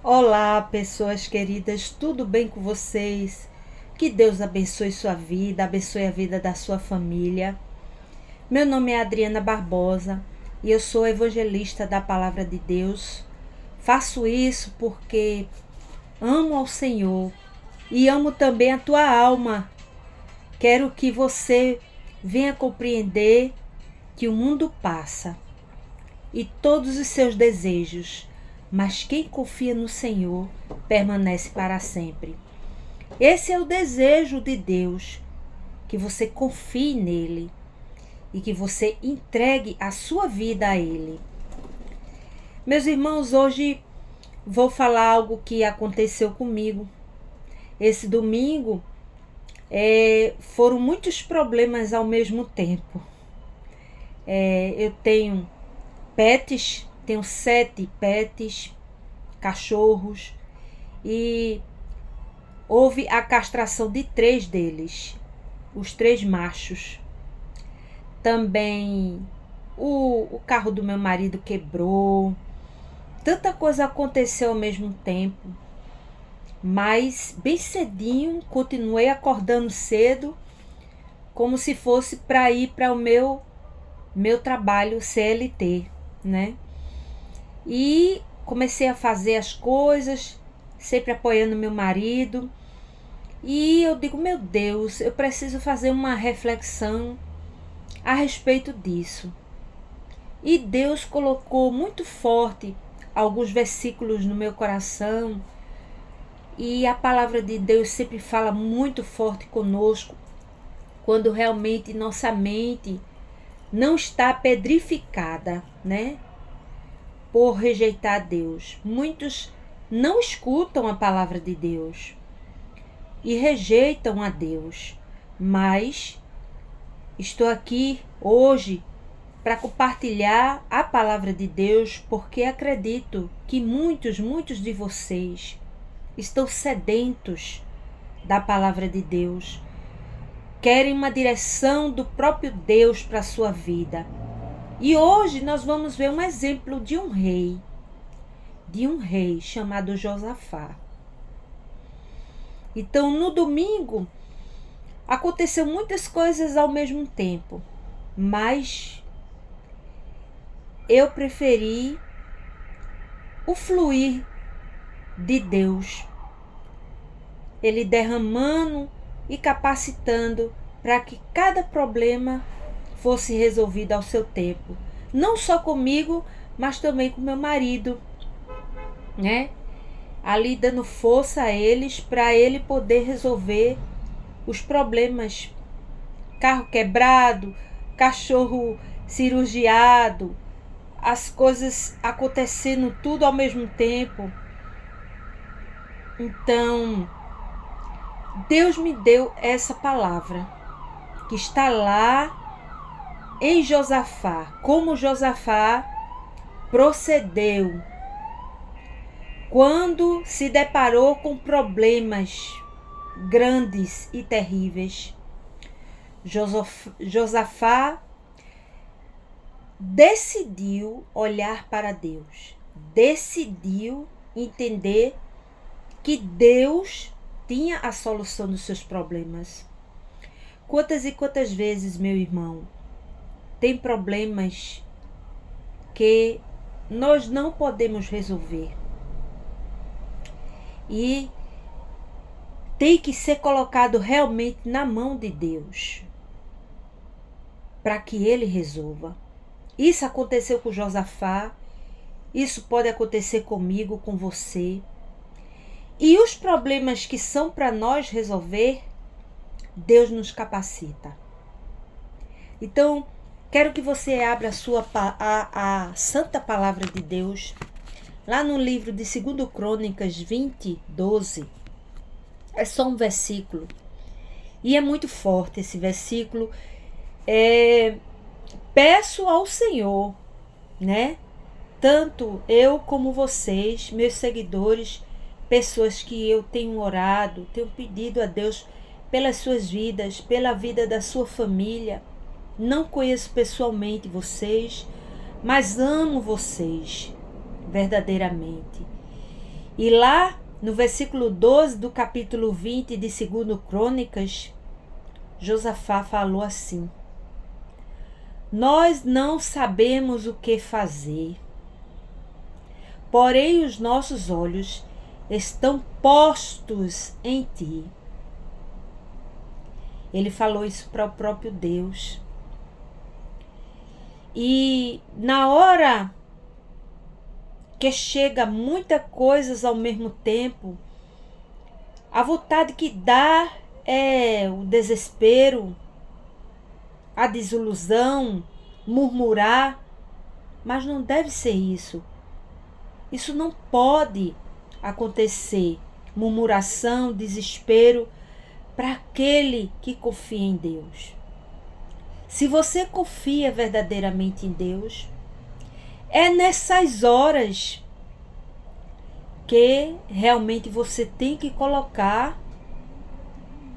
Olá, pessoas queridas, tudo bem com vocês? Que Deus abençoe sua vida, abençoe a vida da sua família. Meu nome é Adriana Barbosa e eu sou evangelista da Palavra de Deus. Faço isso porque amo ao Senhor e amo também a tua alma. Quero que você venha compreender que o mundo passa e todos os seus desejos, mas quem confia no Senhor permanece para sempre. Esse é o desejo de Deus, que você confie nele e que você entregue a sua vida a ele. Meus irmãos, hoje vou falar algo que aconteceu comigo. Esse domingo foram muitos problemas ao mesmo tempo. Eu tenho pets, tenho 7 pets, cachorros, e houve a castração de 3 deles, os 3 machos. Também o carro do meu marido quebrou. Tanta coisa aconteceu ao mesmo tempo. Mas bem cedinho, continuei acordando cedo, como se fosse para ir para o meu trabalho CLT, né? E comecei a fazer as coisas, sempre apoiando meu marido. E eu digo, meu Deus, eu preciso fazer uma reflexão a respeito disso. E Deus colocou muito forte alguns versículos no meu coração. E a palavra de Deus sempre fala muito forte conosco, quando realmente nossa mente não está pedrificada, né? Por rejeitar Deus. Muitos não escutam a palavra de Deus e rejeitam a Deus. Mas estou aqui hoje para compartilhar a palavra de Deus, porque acredito que muitos de vocês estão sedentos da palavra de Deus. Querem uma direção do próprio Deus para a sua vida. E hoje nós vamos ver um exemplo de um rei chamado Josafá. Então, no domingo, aconteceu muitas coisas ao mesmo tempo, mas eu preferi o fluir de Deus, Ele derramando e capacitando para que cada problema fosse resolvido ao seu tempo. Não só comigo, mas também com meu marido, né? Ali dando força a eles para ele poder resolver os problemas. Carro quebrado, cachorro cirurgiado, as coisas acontecendo tudo ao mesmo tempo. Então, Deus me deu essa palavra, que está lá em Josafá, como Josafá procedeu quando se deparou com problemas grandes e terríveis. Josafá decidiu olhar para Deus, decidiu entender que Deus tinha a solução dos seus problemas. Quantas e quantas vezes, meu irmão, tem problemas que nós não podemos resolver e tem que ser colocado realmente na mão de Deus para que Ele resolva. Isso aconteceu com Josafá, isso pode acontecer comigo, com você. E os problemas que são para nós resolver, Deus nos capacita. Então, quero que você abra a santa palavra de Deus, lá no livro de 2 Crônicas 20:12. É só um versículo. E é muito forte esse versículo. Peço ao Senhor, né? Tanto eu como vocês, meus seguidores, pessoas que eu tenho orado, tenho pedido a Deus pelas suas vidas, pela vida da sua família. Não conheço pessoalmente vocês, mas amo vocês verdadeiramente. E lá no versículo 12 do capítulo 20 de 2 Crônicas, Josafá falou assim: nós não sabemos o que fazer, porém os nossos olhos estão postos em ti. Ele falou isso para o próprio Deus. E na hora que chega muitas coisas ao mesmo tempo, a vontade que dá é o desespero, a desilusão, murmurar, mas não deve ser isso. Isso não pode acontecer. Murmuração, desespero, para aquele que confia em Deus. Se você confia verdadeiramente em Deus, é nessas horas que realmente você tem que colocar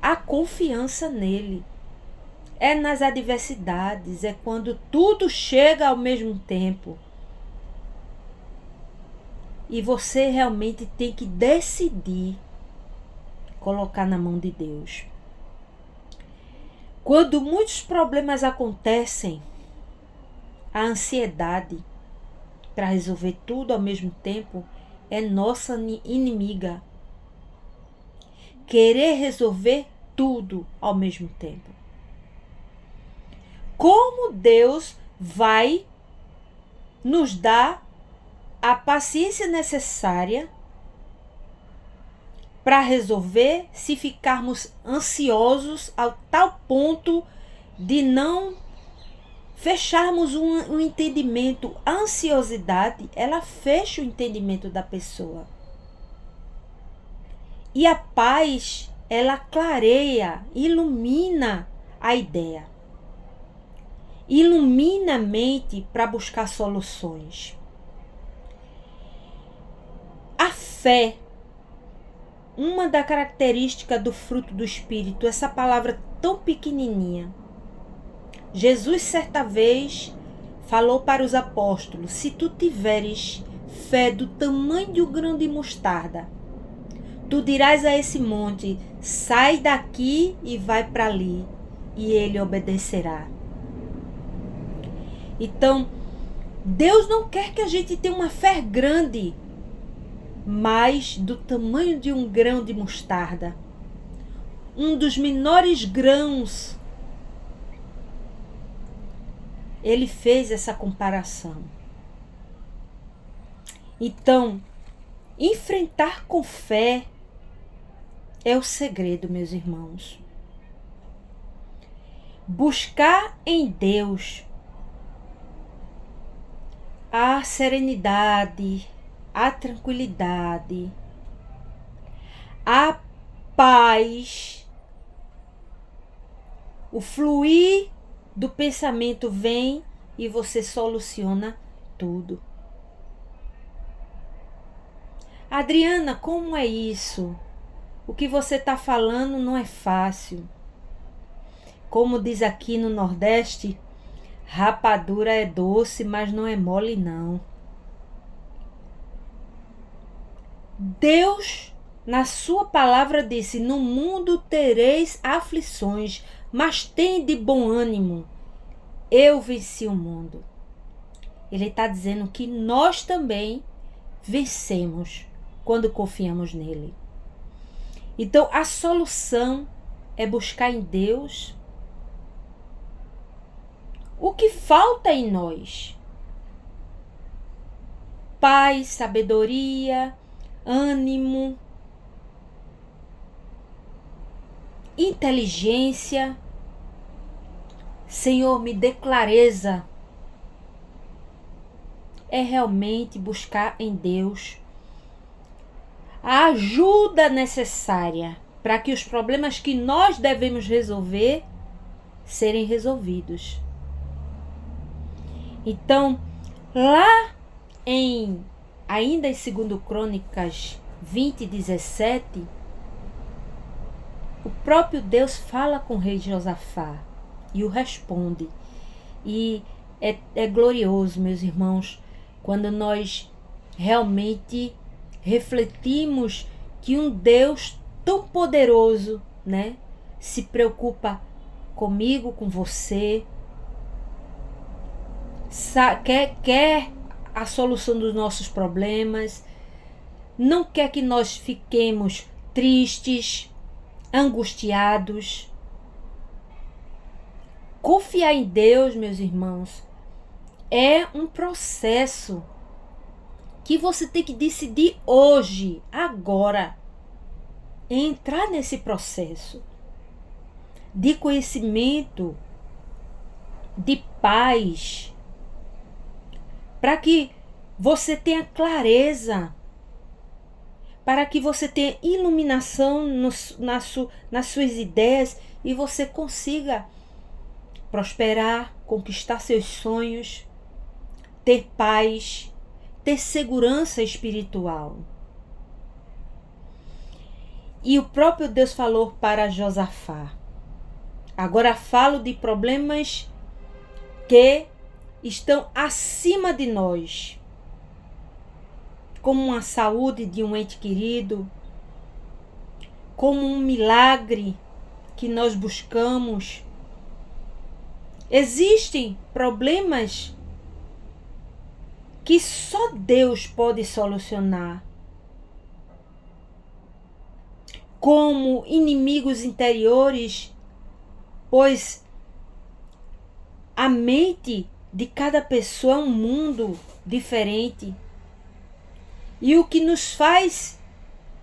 a confiança nele. É nas adversidades, é quando tudo chega ao mesmo tempo. E você realmente tem que decidir colocar na mão de Deus. Quando muitos problemas acontecem, a ansiedade para resolver tudo ao mesmo tempo é nossa inimiga. Querer resolver tudo ao mesmo tempo. Como Deus vai nos dar a paciência necessária para resolver se ficarmos ansiosos ao tal ponto de não fecharmos um entendimento? A ansiosidade, ela fecha o entendimento da pessoa. E a paz, ela clareia, ilumina a ideia. Ilumina a mente para buscar soluções. A fé, uma da característica do fruto do Espírito, essa palavra tão pequenininha. Jesus certa vez falou para os apóstolos: se tu tiveres fé do tamanho de um grão de mostarda, tu dirás a esse monte: sai daqui e vai para ali, e ele obedecerá. Então, Deus não quer que a gente tenha uma fé grande, mas do tamanho de um grão de mostarda, um dos menores grãos. Ele fez essa comparação. Então, enfrentar com fé é o segredo, meus irmãos. Buscar em Deus a serenidade, a tranquilidade, a paz, o fluir do pensamento vem e você soluciona tudo. Adriana, como é isso? O que você está falando não é fácil. Como diz aqui no Nordeste, rapadura é doce, mas não é mole não. Deus, na sua palavra, disse: no mundo tereis aflições, mas tende bom ânimo. Eu venci o mundo. Ele está dizendo que nós também vencemos quando confiamos nele. Então, a solução é buscar em Deus o que falta em nós: paz, sabedoria, ânimo, inteligência. Senhor, me dê clareza. É realmente buscar em Deus a ajuda necessária para que os problemas que nós devemos resolver serem resolvidos. Então, lá ainda em 2 Crônicas 20:17, o próprio Deus fala com o rei Josafá e o responde. E é glorioso, meus irmãos, quando nós realmente refletimos que um Deus tão poderoso, né, se preocupa comigo, com você, quer a solução dos nossos problemas, não quer que nós fiquemos tristes, angustiados. Confiar em Deus, meus irmãos, é um processo que você tem que decidir hoje, agora, entrar nesse processo de conhecimento, de paz, para que você tenha clareza, para que você tenha iluminação nas suas ideias e você consiga prosperar, conquistar seus sonhos, ter paz, ter segurança espiritual. E o próprio Deus falou para Josafá: agora falo de problemas que estão acima de nós, como a saúde de um ente querido, como um milagre que nós buscamos. Existem problemas que só Deus pode solucionar, como inimigos interiores, pois a mente de cada pessoa é um mundo diferente. E o que nos faz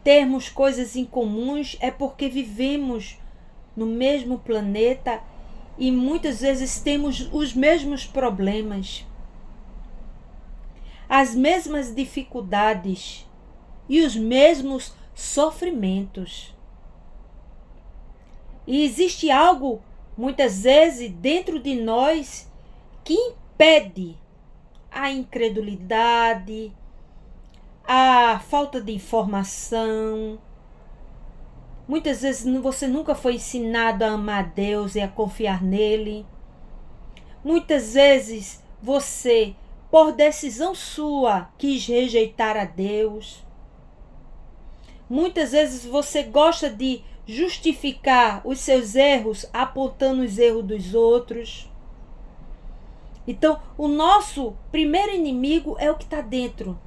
termos coisas em comuns é porque vivemos no mesmo planeta e muitas vezes temos os mesmos problemas, as mesmas dificuldades e os mesmos sofrimentos. E existe algo, muitas vezes, dentro de nós que impede a incredulidade, a falta de informação. Muitas vezes você nunca foi ensinado a amar a Deus e a confiar nele. Muitas vezes você, por decisão sua, quis rejeitar a Deus. Muitas vezes você gosta de justificar os seus erros apontando os erros dos outros. Então, o nosso primeiro inimigo é o que está dentro.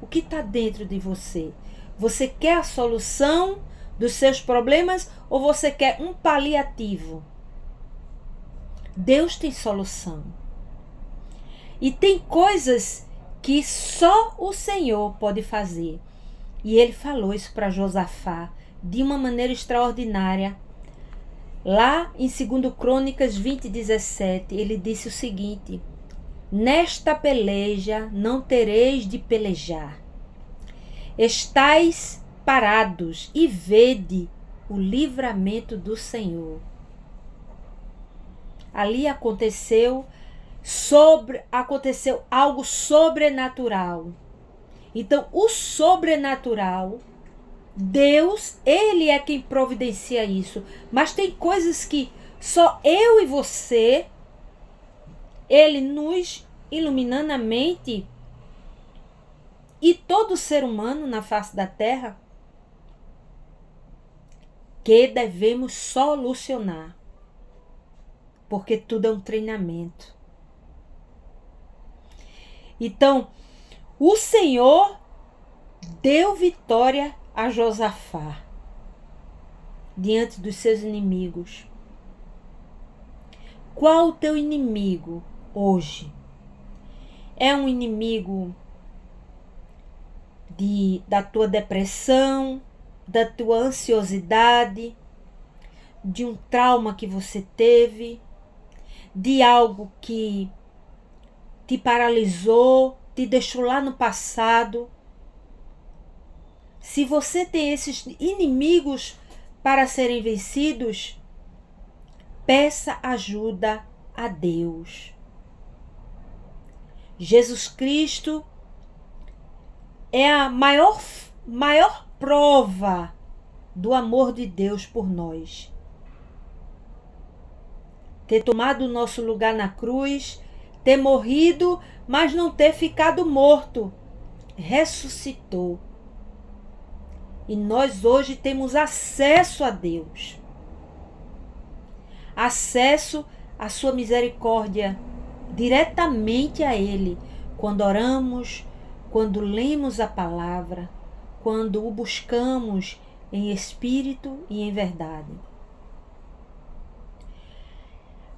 O que está dentro de você? Você quer a solução dos seus problemas ou você quer um paliativo? Deus tem solução. E tem coisas que só o Senhor pode fazer. E ele falou isso para Josafá de uma maneira extraordinária. Lá em 2 Crônicas 20:17, ele disse o seguinte: nesta peleja não tereis de pelejar. Estais parados e vede o livramento do Senhor. Ali aconteceu algo sobrenatural. Então, o sobrenatural, Deus, ele é quem providencia isso. Mas tem coisas que só eu e você, ele nos iluminando a mente, e todo ser humano na face da terra, que devemos solucionar. Porque tudo é um treinamento. Então, o Senhor deu vitória a Josafá diante dos seus inimigos. Qual o teu inimigo hoje? É um inimigo da tua depressão, da tua ansiosidade, de um trauma que você teve, de algo que te paralisou, te deixou lá no passado. Se você tem esses inimigos para serem vencidos, peça ajuda a Deus. Jesus Cristo é a maior prova do amor de Deus por nós. Ter tomado o nosso lugar na cruz, ter morrido, mas não ter ficado morto. Ressuscitou. E nós hoje temos acesso a Deus. Acesso à sua misericórdia diretamente a Ele, quando oramos, quando lemos a palavra, quando o buscamos em espírito e em verdade.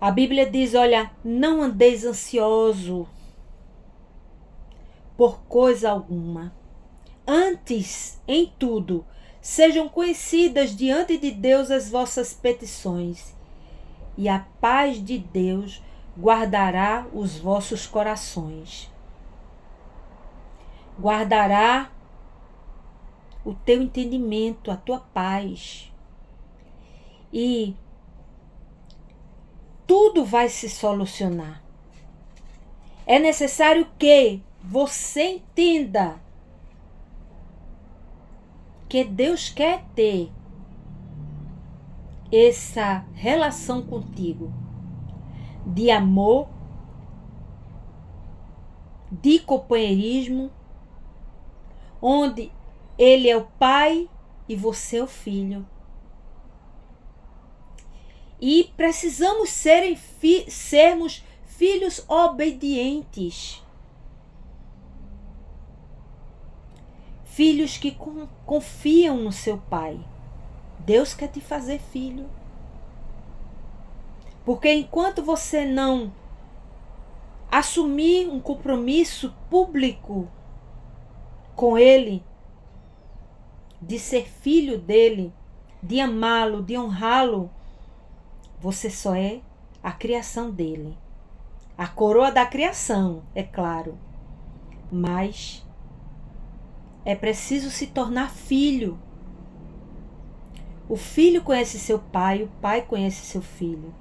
A Bíblia diz, olha, não andeis ansioso por coisa alguma. Antes, em tudo, sejam conhecidas diante de Deus as vossas petições, e a paz de Deus guardará os vossos corações. Guardará o teu entendimento, a tua paz. E tudo vai se solucionar. É necessário que você entenda que Deus quer ter essa relação contigo de amor, de companheirismo, onde Ele é o Pai e você é o Filho. E precisamos sermos filhos obedientes. Filhos que confiam no seu Pai. Deus quer te fazer filho. Porque enquanto você não assumir um compromisso público com Ele, de ser filho dele, de amá-lo, de honrá-lo, você só é a criação dele. A coroa da criação, é claro. Mas é preciso se tornar filho. O filho conhece seu pai, o pai conhece seu filho.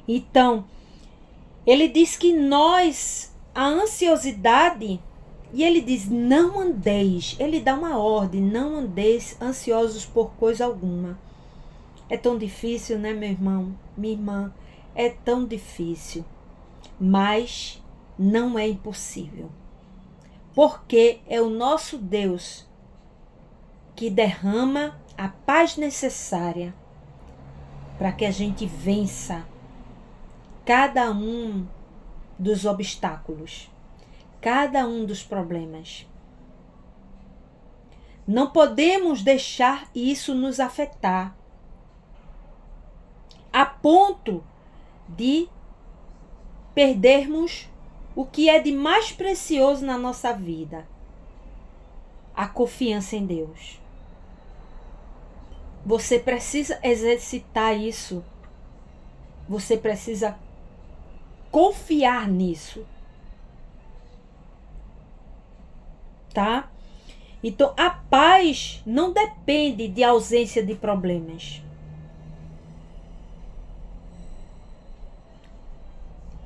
Então, ele diz que a ansiosidade, e ele diz, não andeis, ele dá uma ordem, não andeis ansiosos por coisa alguma. É tão difícil, né, meu irmão, minha irmã? É tão difícil, mas não é impossível. Porque é o nosso Deus que derrama a paz necessária para que a gente vença cada um dos obstáculos, cada um dos problemas. Não podemos deixar isso nos afetar a ponto de perdermos o que é de mais precioso na nossa vida, a confiança em Deus. Você precisa exercitar isso. Você precisa confiar nisso. Tá? Então, a paz não depende de ausência de problemas.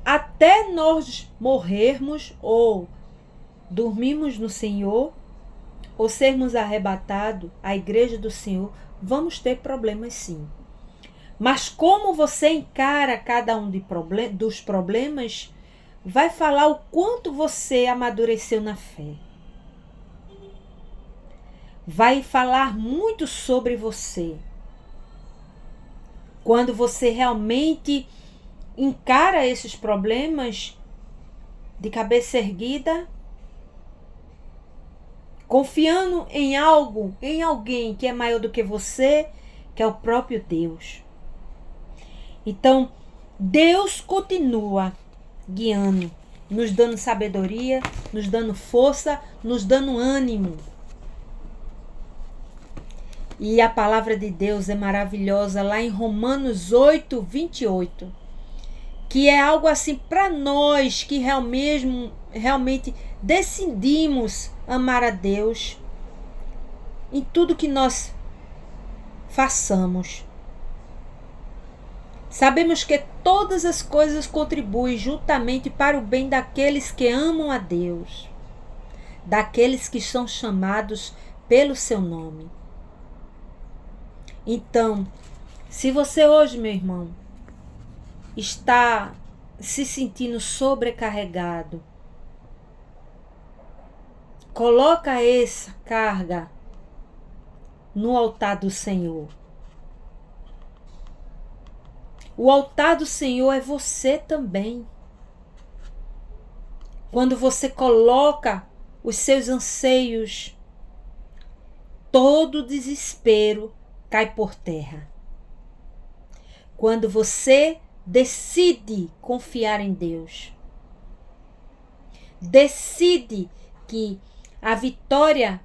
Até nós morrermos ou dormirmos no Senhor, ou sermos arrebatados à igreja do Senhor, vamos ter problemas sim. Mas como você encara cada um dos problemas, vai falar o quanto você amadureceu na fé. Vai falar muito sobre você. Quando você realmente encara esses problemas de cabeça erguida, confiando em algo, em alguém que é maior do que você, que é o próprio Deus. Então, Deus continua guiando, nos dando sabedoria, nos dando força, nos dando ânimo. E a palavra de Deus é maravilhosa lá em Romanos 8, 28. Que é algo assim para nós que realmente decidimos amar a Deus em tudo que nós façamos. Sabemos que todas as coisas contribuem juntamente para o bem daqueles que amam a Deus, daqueles que são chamados pelo seu nome. Então, se você hoje, meu irmão, está se sentindo sobrecarregado, Coloca essa carga no altar do Senhor. O altar do Senhor é você também. Quando você coloca os seus anseios, todo desespero cai por terra. Quando você decide confiar em Deus, decide que a vitória,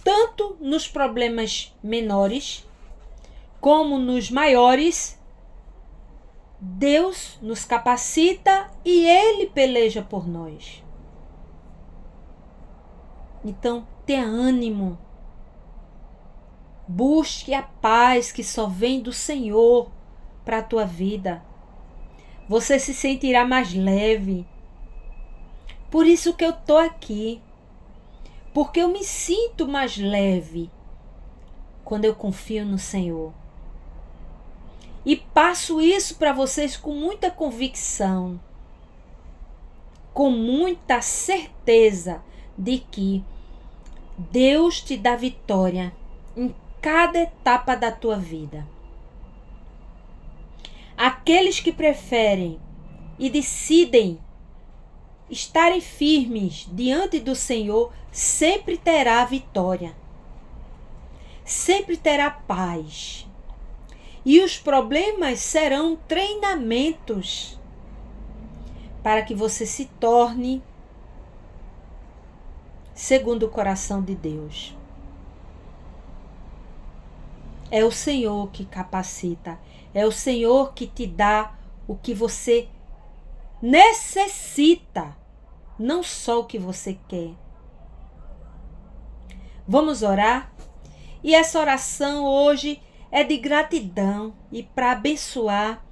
tanto nos problemas menores como nos maiores, Deus nos capacita e Ele peleja por nós. Então, tenha ânimo. Busque a paz que só vem do Senhor para a tua vida. Você se sentirá mais leve. Por isso que eu estou aqui. Porque eu me sinto mais leve quando eu confio no Senhor. E passo isso para vocês com muita convicção, com muita certeza de que Deus te dá vitória em cada etapa da tua vida. Aqueles que preferem e decidem estarem firmes diante do Senhor sempre terá vitória, sempre terá paz. E os problemas serão treinamentos para que você se torne segundo o coração de Deus. É o Senhor que capacita, é o Senhor que te dá o que você necessita, não só o que você quer. Vamos orar? E essa oração hoje é de gratidão e para abençoar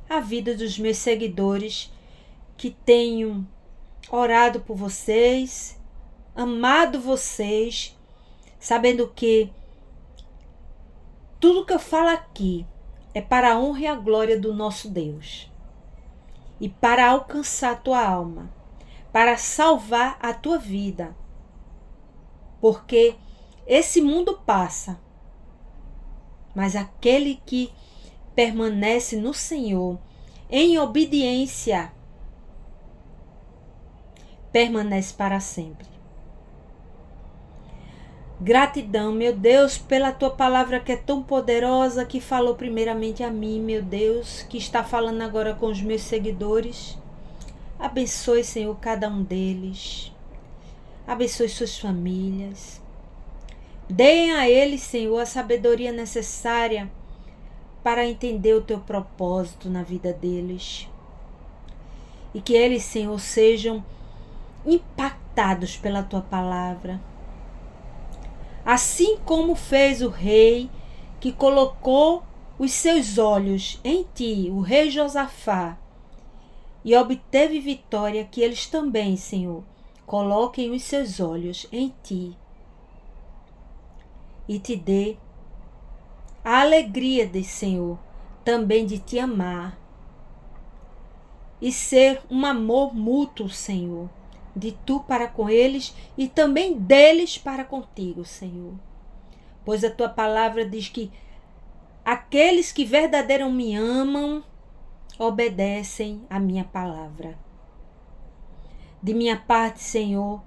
a vida dos meus seguidores que tenho orado por vocês, amado vocês, sabendo que tudo que eu falo aqui é para a honra e a glória do nosso Deus e para alcançar a tua alma, para salvar a tua vida, porque esse mundo passa, mas aquele que permanece no Senhor em obediência permanece para sempre. Gratidão, meu Deus, pela tua palavra que é tão poderosa, que falou primeiramente a mim, meu Deus, que está falando agora com os meus seguidores. Abençoe, Senhor, cada um deles. Abençoe suas famílias. Deem a eles, Senhor, a sabedoria necessária para entender o teu propósito na vida deles. E que eles, Senhor, sejam impactados pela tua palavra. Assim como fez o rei que colocou os seus olhos em ti, o rei Josafá, e obteve vitória, que eles também, Senhor, coloquem os seus olhos em ti e te dê a alegria de, Senhor, também de te amar e ser um amor mútuo, Senhor, de tu para com eles e também deles para contigo, Senhor. Pois a tua palavra diz que aqueles que verdadeiramente me amam obedecem a minha palavra. De minha parte, Senhor,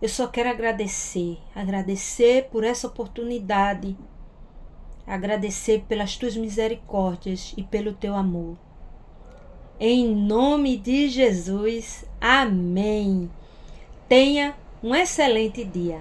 eu só quero agradecer por essa oportunidade, agradecer pelas tuas misericórdias e pelo teu amor. Em nome de Jesus, amém. Tenha um excelente dia.